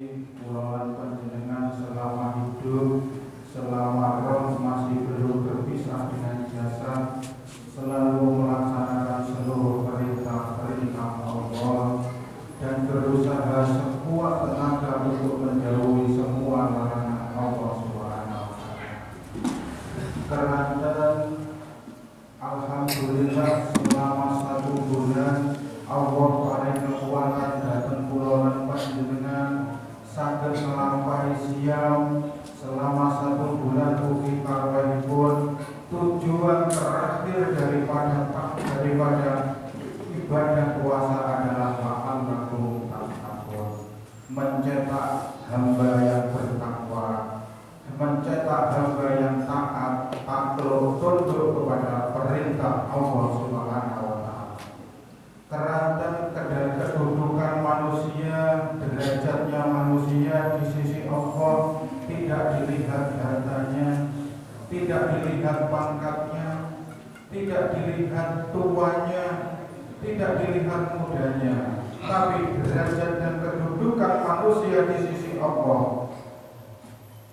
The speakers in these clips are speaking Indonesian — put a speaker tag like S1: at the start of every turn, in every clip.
S1: Kulawan panjenengan selama hidup, selama roh masih belum berpisah dengan jasad, selalu melaksanakan seluruh perintah-perintah Allah dan berusaha sekuat tenaga untuk menjauhi semua larangan Allah Subhanahu wa Ta'ala. Keranten alhamdulillah selama 1 bulan Allah paring kekuatan datang kulawan panjenengan saged nglampahi siam selama 1 bulan ugi karwanipun. Tujuan terakhir daripada ibadah puasa adalah la'allakum tattaqun, mencetak hamba yang bertakwa, mencetak hamba yang taat, takluk, tunduk kepada perintah Allah Subhanahu wa Ta'ala. Keranten kedudukan manusia, derajatnya manusia di sisi Allah tidak dilihat hartanya, tidak dilihat pangkatnya, tidak dilihat tuanya, tidak dilihat mudanya, tapi derajat dan kedudukan manusia di sisi Allah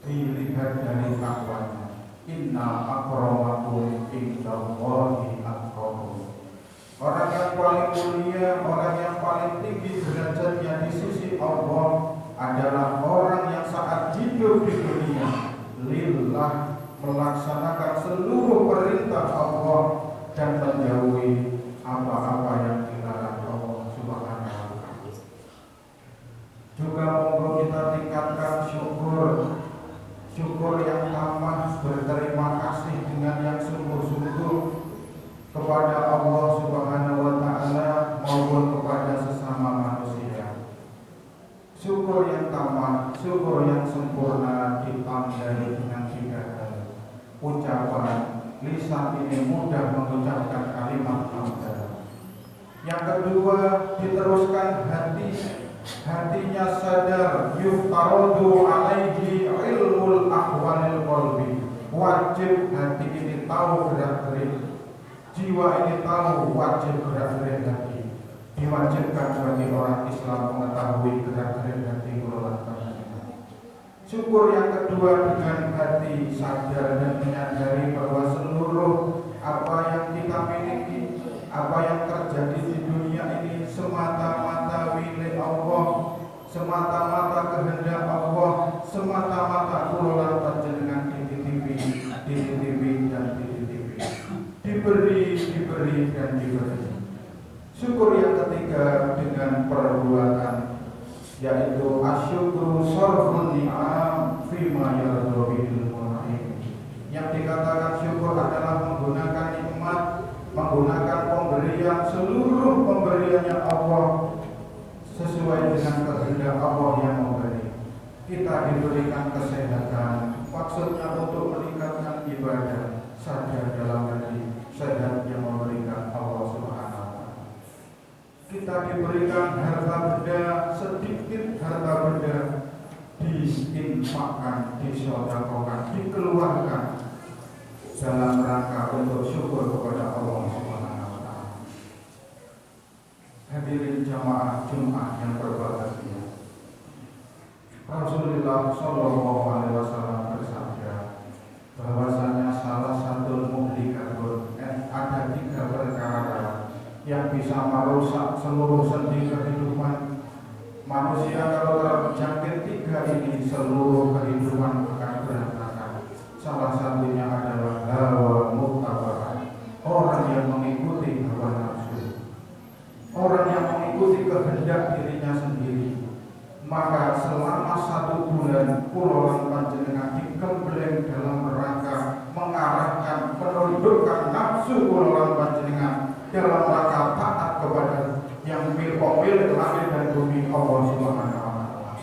S1: dilihat dari takwanya. Inna akramakum indallahi atqakum. Orang yang paling mulia, orang yang paling tinggi derajatnya di sisi Allah adalah orang yang saat hidup di dunia lillah, melaksanakan seluruh perintah Allah dan menjauhi apa-apa yang dilarang Allah Subhanahu wa Ta'ala. Juga monggo kita tingkatkan syukur yang tamak, berterima kasih dengan yang sungguh-sungguh kepada Allah Subhanahu wa Ta'ala maupun kepada sesama manusia. Syukur yang tamak, syukur yang sempurna ditandai dengan 3 hal. Ucapan lisan ini mudah mengucapkan kalimat hamdalah. Yang kedua, diteruskan hatinya sadar, yuftaradu alaihi ilmul ahwalil qalbi. Wajib hati ini tahu gerak-gerik, jiwa ini tahu wajib gerak-gerik hati. Diwajibkan bagi orang Islam mengetahui gerak-gerik hati kulawan panjenengan. Syukur yang kedua, dengan hati sadar dan menyadari bahwa seluruh apa yang kita miliki, apa yang terjadi di dunia ini semata-mata milik Allah, semata-mata kehendak Allah, semata-mata kulawan panjenengan dititipi dan dititipi, diberi dan diberi. Syukur yang ketiga dengan perbuatan, yaitu asyukru sarfun ni'am fima yardu bihil mun'im. Yang dikatakan syukur adalah menggunakan nikmat, menggunakan pemberian, seluruh pemberiannya Allah sesuai dengan kehendak Allah yang memberi. Kita diberikan kesehatan, maksudnya untuk meningkatkan ibadah, sadar dalam hati, sehat yang memberikan Allah Subhanahu wa Ta'ala. Kita diberikan harta benda, sedikit harta benda diinfakkan, disedekahkan, dikeluarkan dalam rangka untuk syukur kepada Allah Subhanahu wa Ta'ala. Hadirin jamaah Jumat yang berbahagia, Rasulullah Shallallahu Alaihi Wasallam bersabda bahwasanya salah satu muhlikatun, ada 3 perkara yang bisa merusak seluruh sendi kehidupan manusia. Kalau terjangkit 3 ini, seluruh kehidupan akan berantakan. Salah satunya adalah hawa muttaba'ah, orang yang mengikuti hawa nafsu, orang yang mengikuti kehendak dirinya sendiri. Maka selama 1 bulan kulawan panjenengan dikembleng dalam rangka mengarahkan, menundukkan nafsu kulawan panjenengan dalam rangka taat kepada yang milik langit dan bumi Allah Subhanahu wa Ta'ala.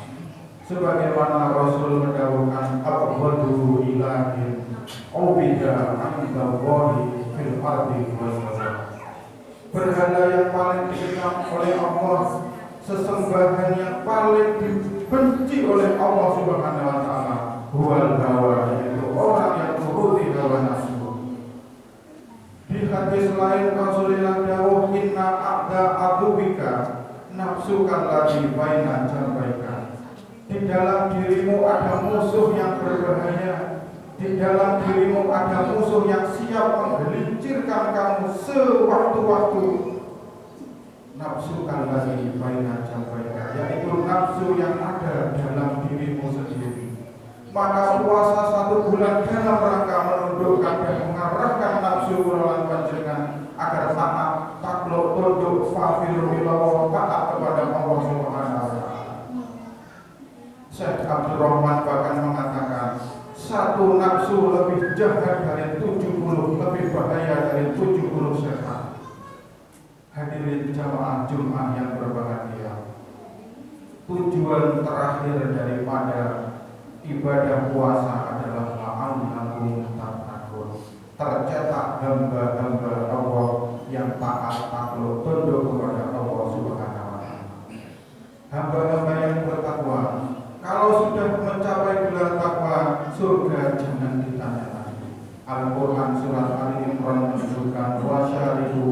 S1: Sebagaimana Rasul mendawuhkan abghadu ilahin ubida indallahi fil ardi wal samawati. Berhala yang paling dikenal oleh Allah, sesembahan yang paling dibenci oleh Allah Subhanahu wa Ta'ala, huwal hawa, yaitu orang yang turuti hawa nafsu. Di hadis lain Rasulullah dawuh, inna a'da aduwika nafsukan lagi baina jambaika. Di dalam dirimu ada musuh yang berbahaya. Di dalam dirimu ada musuh yang siap menggelincirkan kamu sewaktu-waktu. Nafsu kalbani baina jambaika, yaitu nafsu yang ada dalam dirimu sendiri. Maka puasa 1 bulan dalam rangka menundukkan dan mengarahkan nafsu kula panjenengan agar takluk tunduk fafir bilawa taat kepada Allah Subhanahu wa taala. Syekh Abdul Rahman bahkan mengatakan, 1 nafsu lebih jahat dari 70, lebih bahaya dari 70 setan. Hadirin jamaah Jumat yang berbahagia, tujuan terakhir daripada ibadah puasa adalah la'allakum tattaqun. Tercetak hamba-hamba Allah yang taat takluk tunduk kepada Allah Subhanahu wa taala. Hamba-hamba yang bertakwa, kalau sudah mencapai gelar takwa, surga jangan ditanya lagi. Al-Quran surat Ali Imran menunjukkan wasyarihu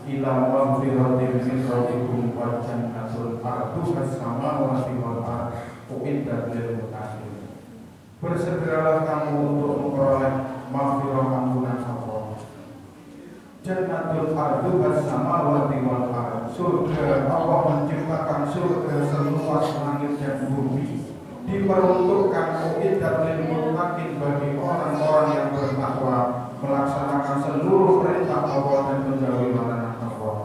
S1: ila maghfiratin min rabbikum wa jannatul arduhas samawati wal ardh uiddat lil muttaqin. Bersegeralah kamu untuk memperoleh maghfirah ampunan Allah. Jannatul arduhas samawati wal ardh, surga Allah menciptakan surga seluas langit dan bumi, diperuntukkan uiddat lil muttaqin bagi orang-orang yang bertakwa, melaksanakan seluruh perintah Allah dan menjauhi larangan Allah.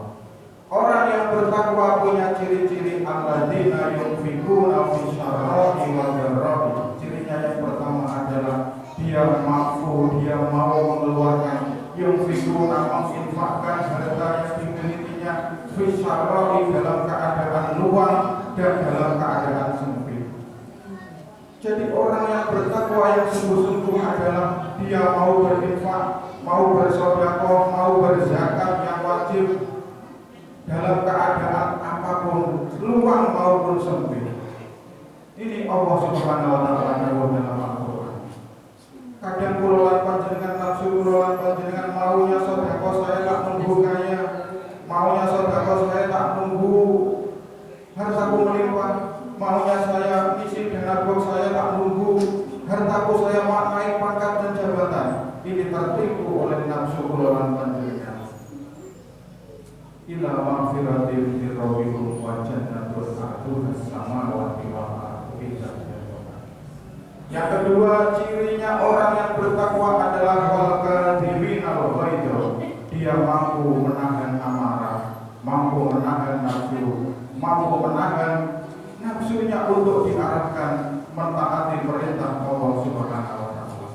S1: Orang yang bertakwa punya ciri-ciri alladzina yunfikuna fi syarra'i wal dharra'i. Cirinya yang pertama adalah dia mampu, dia mau mengeluarkan, yunfikuna menginfakkan harta yang dimilikinya fi syarra'i dalam keadaan luang dan dalam keadaan sempit. Jadi orang yang bertakwa yang sungguh-sungguh adalah dia mau berinfak, mau bersedekah, mau berzakat yang wajib dalam keadaan apapun, luang maupun sempit. Ini Allah Subhanahu wa taala dalam Al-Qur'an. Kadang kula panjenengan nafsu kula panjenengan maunya sedekah saya tak nunggu kaya, maunya sedekah saya tak nunggu hartaku melimpah, maunya saya isi dana box saya tak nunggu hartaku saya naik pangkat dan jabatan. Ini tertipu oleh nafsu kula panjenengan. Ila maghfiratin min rabbikum wa jannatul arduhas samawati wal ardh. Yang kedua, cirinya orang yang bertakwa adalah wal kadhibina al ghaidha. Dia mampu menahan amarah, mampu menahan nafsu, mampu menahan nafsunya untuk diarahkan mentaati perintah Allah Subhanahu wa taala.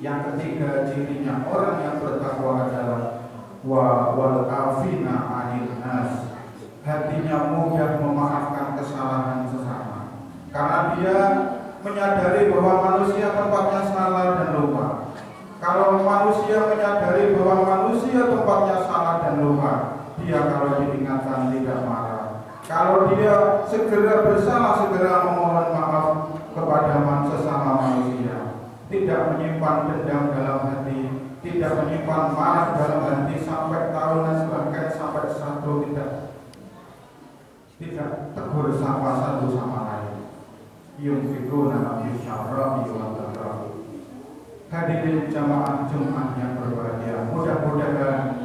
S1: Yang ketiga, cirinya orang yang bertakwa adalah wal afina 'anil nas. Hatinya mudah memaafkan kesalahan sesama, karena dia menyadari bahwa manusia tempatnya salah dan lupa. Kalau manusia menyadari bahwa manusia tempatnya salah dan lupa, dia kalau diingatkan tidak marah. Kalau dia segera bersalah, segera memohon maaf kepada sesama manusia, tidak menyimpan dendam dalam hati, tidak menyimpan marah dalam hati sampai tahunan, bahkan sampai satu tidak tegur sapa satu sama lain. Yunfikuna fi syarra'i wal dharra'i. Hadirin jamaah Jumat yang berbahagia, mudah-mudahan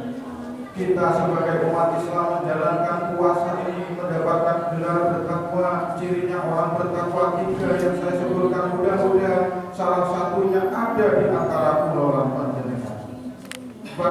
S1: kita sebagai umat Islam menjalankan puasa ini mendapatkan gelar bertakwa. Cirinya orang bertakwa 3 yang saya sebutkan, mudah-mudahan salah satunya ada di antara kula